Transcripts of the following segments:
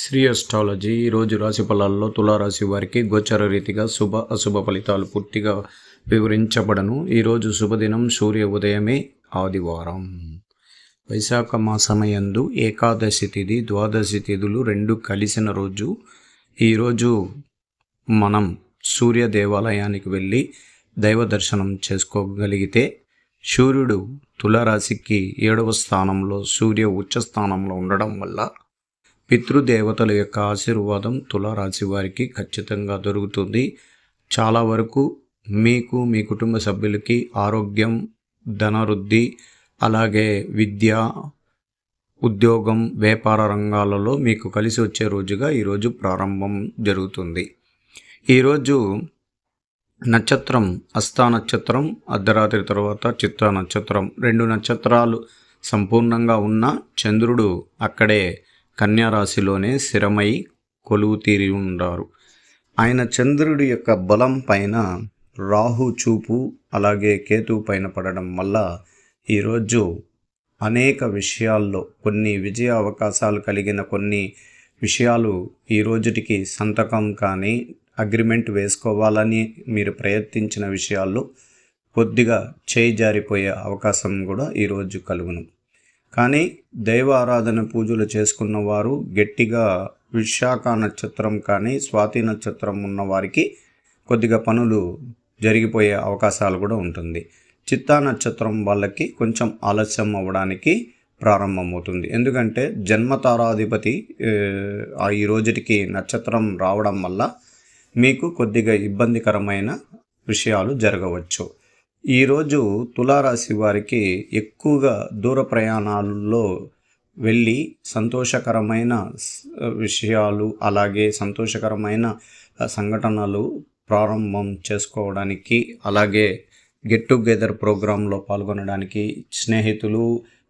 Shri astrology ఈరోజు రాశి ఫలాల్లో తులారాశి వారికి గోచర రీతిగా శుభ అశుభ ఫలితాలు పూర్తిగా వివరించబడను. ఈరోజు శుభదినం సూర్య ఉదయమే ఆదివారం. వైశాఖ మాసమయందు ఏకాదశి తిథి ద్వాదశి తిథులు రెండు కలిసిన రోజు. ఈరోజు మనం సూర్య దేవాలయానికి వెళ్ళి దైవ దర్శనం చేసుకోగలిగితే సూర్యుడు తులారాశికి 7వ స్థానంలో సూర్య ఉచ్చ స్థానంలో ఉండడం వల్ల పితృదేవతల యొక్క ఆశీర్వాదం తులారాశి వారికి ఖచ్చితంగా దొరుకుతుంది. చాలా వరకు మీకు మీ కుటుంబ సభ్యులకి ఆరోగ్యం, ధనవృద్ధి, అలాగే విద్య, ఉద్యోగం, వ్యాపార రంగాలలో మీకు కలిసి వచ్చే రోజుగా ఈరోజు ప్రారంభం జరుగుతుంది. ఈరోజు నక్షత్రం హస్త నక్షత్రం, అర్ధరాత్రి తర్వాత చిత్తా నక్షత్రం, 2 నక్షత్రాలు సంపూర్ణంగా ఉన్న చంద్రుడు అక్కడే కన్యా రాశిలోనే స్థిరమై కొలువు తీరి ఉన్నారు. ఆయన చంద్రుడి యొక్క బలం పైన రాహు చూపు అలాగే కేతు పైన పడడం వల్ల ఈరోజు అనేక విషయాల్లో కొన్ని విజయ అవకాశాలు కలిగిన కొన్ని విషయాలు ఈ రోజుటికి సంతకం కానీ అగ్రిమెంట్ వేసుకోవాలని మీరు ప్రయత్నించిన విషయాల్లో కొద్దిగా చేయి జారిపోయే అవకాశం కూడా ఈరోజు కలుగును. కానీ దైవ ఆరాధన పూజలు చేసుకున్న వారు గట్టిగా విశాఖ నక్షత్రం కానీ స్వాతి నక్షత్రం ఉన్న వారికి కొద్దిగా పనులు జరిగిపోయే అవకాశాలు కూడా ఉంటుంది. చిత్తా నక్షత్రం వాళ్ళకి కొంచెం ఆలస్యం అవ్వడానికి ప్రారంభమవుతుంది. ఎందుకంటే జన్మతారాధిపతి ఈ రోజుటికి నక్షత్రం రావడం వల్ల మీకు కొద్దిగా ఇబ్బందికరమైన విషయాలు జరగవచ్చు. ఈరోజు తులారాశి వారికి ఎక్కువగా దూర ప్రయాణాల్లో వెళ్ళి సంతోషకరమైన విషయాలు అలాగే సంతోషకరమైన సంఘటనలు ప్రారంభం చేసుకోవడానికి, అలాగే గెట్ టుగెదర్ ప్రోగ్రాంలో పాల్గొనడానికి స్నేహితులు,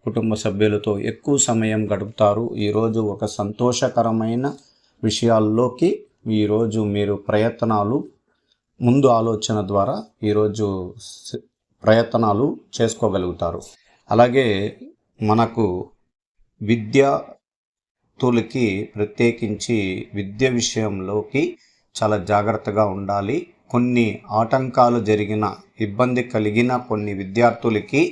కుటుంబ సభ్యులతో ఎక్కువ సమయం గడుపుతారు. ఈరోజు ఒక సంతోషకరమైన విషయాల్లోకి ఈరోజు మీరు ప్రయత్నాలు ముందు ఆలోచన ద్వారా ఈరోజు ప్రయత్నాలు చేసుకోగలుగుతారు. అలాగే మనకు విద్యార్థులకి ప్రత్యేకించి విద్య విషయంలోకి చాలా జాగ్రత్తగా ఉండాలి. కొన్ని ఆటంకాలు జరిగిన, ఇబ్బంది కలిగిన కొన్ని విద్యార్థులకి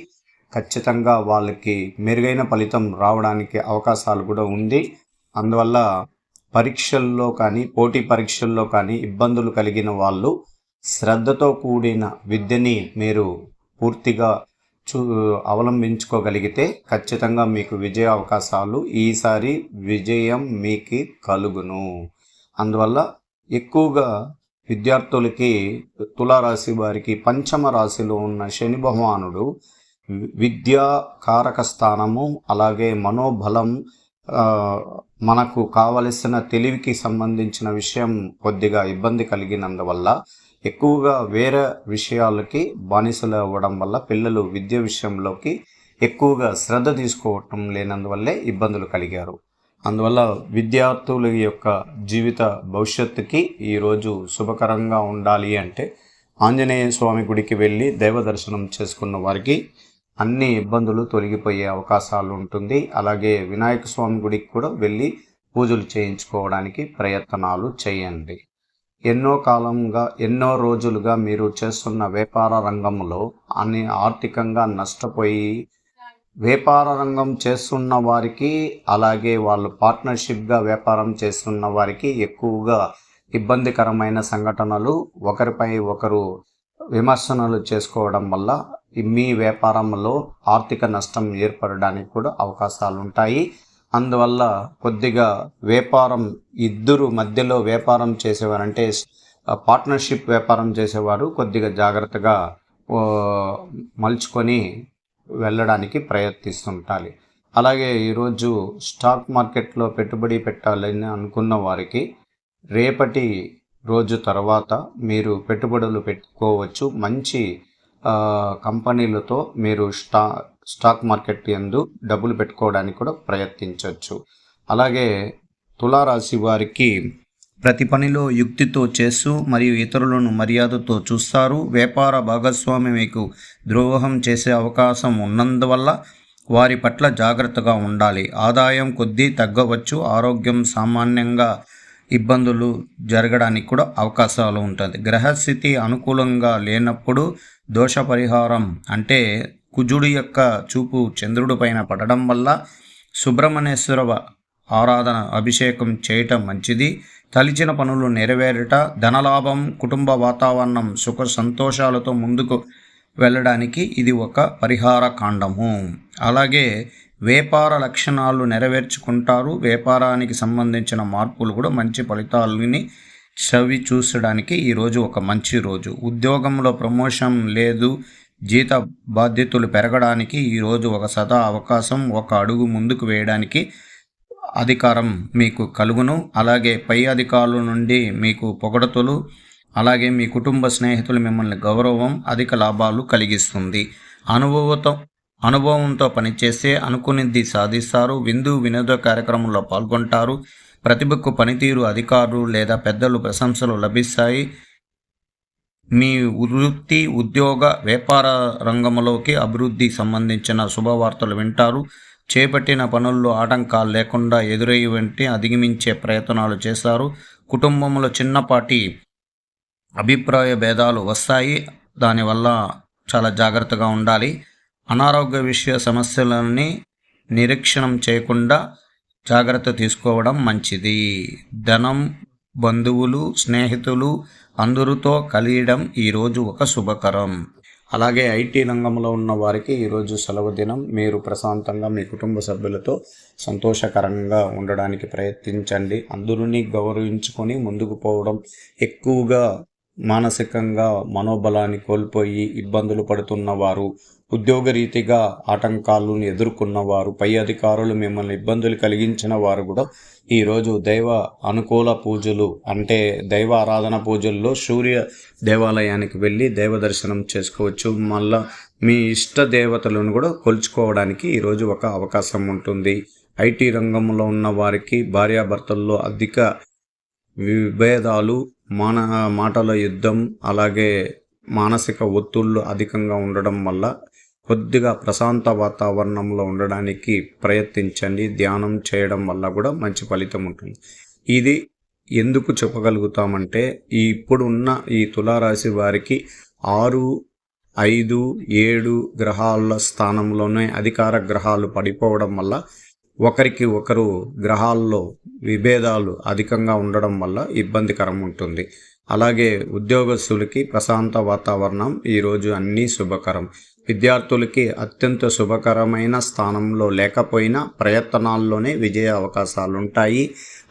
ఖచ్చితంగా వాళ్ళకి మెరుగైన ఫలితం రావడానికి అవకాశాలు కూడా ఉంది. అందువల్ల పరీక్షల్లో కానీ పోటీ పరీక్షల్లో కానీ ఇబ్బందులు కలిగిన వాళ్ళు శ్రద్ధతో కూడిన విద్యని మీరు పూర్తిగా అవలంబించుకోగలిగితే ఖచ్చితంగా మీకు విజయ అవకాశాలు, ఈసారి విజయం మీకు కలుగును. అందువల్ల ఎక్కువగా విద్యార్థులకి తులారాశి వారికి పంచమ రాశిలో ఉన్న శని భగవానుడు విద్యా కారక స్థానము, అలాగే మనోబలం, మనకు కావలసిన తెలివికి సంబంధించిన విషయం కొద్దిగా ఇబ్బంది కలిగినందువల్ల ఎక్కువగా వేరే విషయాలకి బానిసలు అవ్వడం వల్ల పిల్లలు విద్య విషయంలోకి ఎక్కువగా శ్రద్ధ తీసుకోవటం లేనందువల్లే ఇబ్బందులు కలిగారు. అందువల్ల విద్యార్థుల యొక్క జీవిత భవిష్యత్తుకి ఈరోజు శుభకరంగా ఉండాలి అంటే ఆంజనేయ స్వామి గుడికి వెళ్ళి దైవ దర్శనం చేసుకున్న వారికి అన్ని ఇబ్బందులు తొలగిపోయే అవకాశాలు ఉంటుంది. అలాగే వినాయక స్వామి గుడికి కూడా వెళ్ళి పూజలు చేయించుకోవడానికి ప్రయత్నాలు చేయండి. ఎన్నో రోజులుగా మీరు చేస్తున్న వ్యాపార రంగంలో ఆర్థికంగా నష్టపోయి వ్యాపార రంగం చేస్తున్న వారికి, అలాగే వాళ్ళు పార్ట్నర్షిప్గా వ్యాపారం చేస్తున్న వారికి ఎక్కువగా ఇబ్బందికరమైన సంఘటనలు, ఒకరిపై ఒకరు విమర్శనలు చేసుకోవడం వల్ల మీ వ్యాపారంలో ఆర్థిక నష్టం ఏర్పడడానికి కూడా అవకాశాలు ఉంటాయి. అందువల్ల కొద్దిగా వ్యాపారం ఇద్దరు మధ్యలో వ్యాపారం చేసేవారంటే పార్ట్నర్షిప్ వ్యాపారం చేసేవారు కొద్దిగా జాగ్రత్తగా మలుచుకొని వెళ్ళడానికి ప్రయత్నిస్తుంటాలి. అలాగే ఈరోజు స్టాక్ మార్కెట్లో పెట్టుబడి పెట్టాలని అనుకున్న వారికి రేపటి రోజు తర్వాత మీరు పెట్టుబడులు పెట్టుకోవచ్చు. మంచి కంపెనీలతో మీరు స్టాక్ మార్కెట్ యందు డబ్బులు పెట్టుకోవడానికి కూడా ప్రయత్నించవచ్చు. అలాగే తులారాశి వారికి ప్రతి పనిలో యుక్తితో చేస్తూ మరియు ఇతరులను మర్యాదతో చూస్తారు. వ్యాపార భాగస్వామి మీకు ద్రోహం చేసే అవకాశం ఉన్నందువల్ల వారి పట్ల జాగ్రత్తగా ఉండాలి. ఆదాయం కొద్దీ తగ్గవచ్చు. ఆరోగ్యం సామాన్యంగా ఇబ్బందులు జరగడానికి కూడా అవకాశాలు ఉంటుంది. గ్రహస్థితి అనుకూలంగా లేనప్పుడు దోష పరిహారం అంటే కుజుడి యొక్క చూపు చంద్రుడి పైన పడడం వల్ల సుబ్రహ్మణ్యేశ్వర ఆరాధన అభిషేకం చేయటం మంచిది. తలిచిన పనులు నెరవేరుట, ధనలాభం, కుటుంబ వాతావరణం సుఖ సంతోషాలతో ముందుకు వెళ్ళడానికి ఇది ఒక పరిహార కాండము. అలాగే వ్యాపార లక్షణాలు నెరవేర్చుకుంటారు. వ్యాపారానికి సంబంధించిన మార్పులు కూడా మంచి ఫలితాలని చవి చూసడానికి ఈరోజు ఒక మంచి రోజు. ఉద్యోగంలో ప్రమోషన్ లేదు, జీత బాధ్యతలు పెరగడానికి ఈరోజు ఒక అవకాశం, ఒక అడుగు ముందుకు వేయడానికి అధికారం మీకు కలుగును. అలాగే పై అధికారుల నుండి మీకు పొగడతలు, అలాగే మీ కుటుంబ స్నేహితులు మిమ్మల్ని గౌరవం, అధిక లాభాలు కలిగిస్తుంది. అనుభవంతో పనిచేస్తే అనుకున్నది సాధిస్తారు. వినోద కార్యక్రమంలో పాల్గొంటారు. ప్రతిభకు పనితీరు అధికారులు లేదా పెద్దలు ప్రశంసలు లభిస్తాయి. మీ వృత్తి, ఉద్యోగ, వ్యాపార రంగంలోకి అభివృద్ధి సంబంధించిన శుభవార్తలు వింటారు. చేపట్టిన పనుల్లో ఆటంకాలు లేకుండా ఎదురయ్యి వెంటనే అధిగమించే ప్రయత్నాలు చేస్తారు. కుటుంబంలో చిన్నపాటి అభిప్రాయ భేదాలు వస్తాయి. దానివల్ల చాలా జాగ్రత్తగా ఉండాలి. అనారోగ్య విషయ సమస్యలని నిరీక్షణం చేయకుండా జాగ్రత్త తీసుకోవడం మంచిది. ధనం, బంధువులు, స్నేహితులు అందరితో కలియడం ఈరోజు ఒక శుభకరం. అలాగే ఐటీ రంగంలో ఉన్న వారికి ఈరోజు సెలవు దినం. మీరు ప్రశాంతంగా మీ కుటుంబ సభ్యులతో సంతోషకరంగా ఉండడానికి ప్రయత్నించండి. అందరినీ గౌరవించుకొని ముందుకు పోవడం. ఎక్కువగా మానసికంగా మనోబలాన్ని కోల్పోయి ఇబ్బందులు పడుతున్నవారు, ఉద్యోగరీతిగా ఆటంకాలను ఎదుర్కొన్నవారు, పై అధికారులు మిమ్మల్ని ఇబ్బందులు కలిగించిన వారు కూడా ఈరోజు దైవ అనుకూల పూజలు అంటే దైవ ఆరాధన పూజల్లో సూర్య దేవాలయానికి వెళ్ళి దైవ దర్శనం చేసుకోవచ్చు. మళ్ళా మీ ఇష్ట దేవతలను కూడా కొలుచుకోవడానికి ఈరోజు ఒక అవకాశం ఉంటుంది. ఐటీ రంగంలో ఉన్న వారికి భార్యాభర్తల్లో అధిక విభేదాలు, మాటల యుద్ధం, అలాగే మానసిక ఒత్తిళ్ళు అధికంగా ఉండడం వల్ల కొద్దిగా ప్రశాంత వాతావరణంలో ఉండడానికి ప్రయత్నించండి. ధ్యానం చేయడం వల్ల కూడా మంచి ఫలితం ఉంటుంది. ఇది ఎందుకు చెప్పగలుగుతామంటే ఇప్పుడున్న ఈ తులారాశి వారికి 6, 5, 7 గ్రహాల స్థానంలోనే అధికార గ్రహాలు పడిపోవడం వల్ల ఒకరికి ఒకరు గ్రహాల్లో విభేదాలు అధికంగా ఉండడం వల్ల ఇబ్బందికరం ఉంటుంది. అలాగే ఉద్యోగస్తులకి ప్రశాంత వాతావరణం ఈరోజు అన్నీ శుభకరం. విద్యార్థులకి అత్యంత శుభకరమైన స్థానంలో లేకపోయినా ప్రయత్నాల్లోనే విజయ అవకాశాలు ఉంటాయి.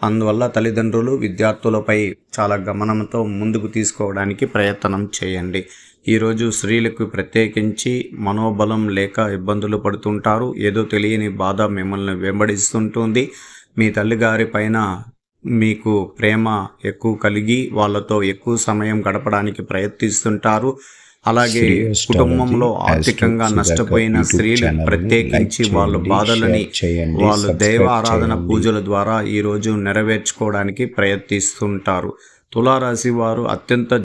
అందువల్ల తల్లిదండ్రులు విద్యార్థులపై చాలా గమనంతో ముందుకు తీసుకోవడానికి ప్రయత్నం చేయండి. ఈరోజు స్త్రీలకు ప్రత్యేకించి మనోబలం లేక ఇబ్బందులు పడుతుంటారు. ఏదో తెలియని బాధ మిమ్మల్ని వెంబడిస్తుంటుంది. మీ తల్లిగారి పైన మీకు ప్రేమ ఎక్కువ కలిగి వాళ్ళతో ఎక్కువ సమయం గడపడానికి ప్రయత్నిస్తుంటారు. అలాగే కుటుంబంలో ఆర్థికంగా నష్టపోయిన స్త్రీలు ప్రత్యేకించి వాళ్ళ బాధలని వాళ్ళు దైవ ఆరాధన పూజల ద్వారా ఈరోజు నెరవేర్చుకోవడానికి ప్రయత్నిస్తుంటారు. తులారాశి వారు అత్యంత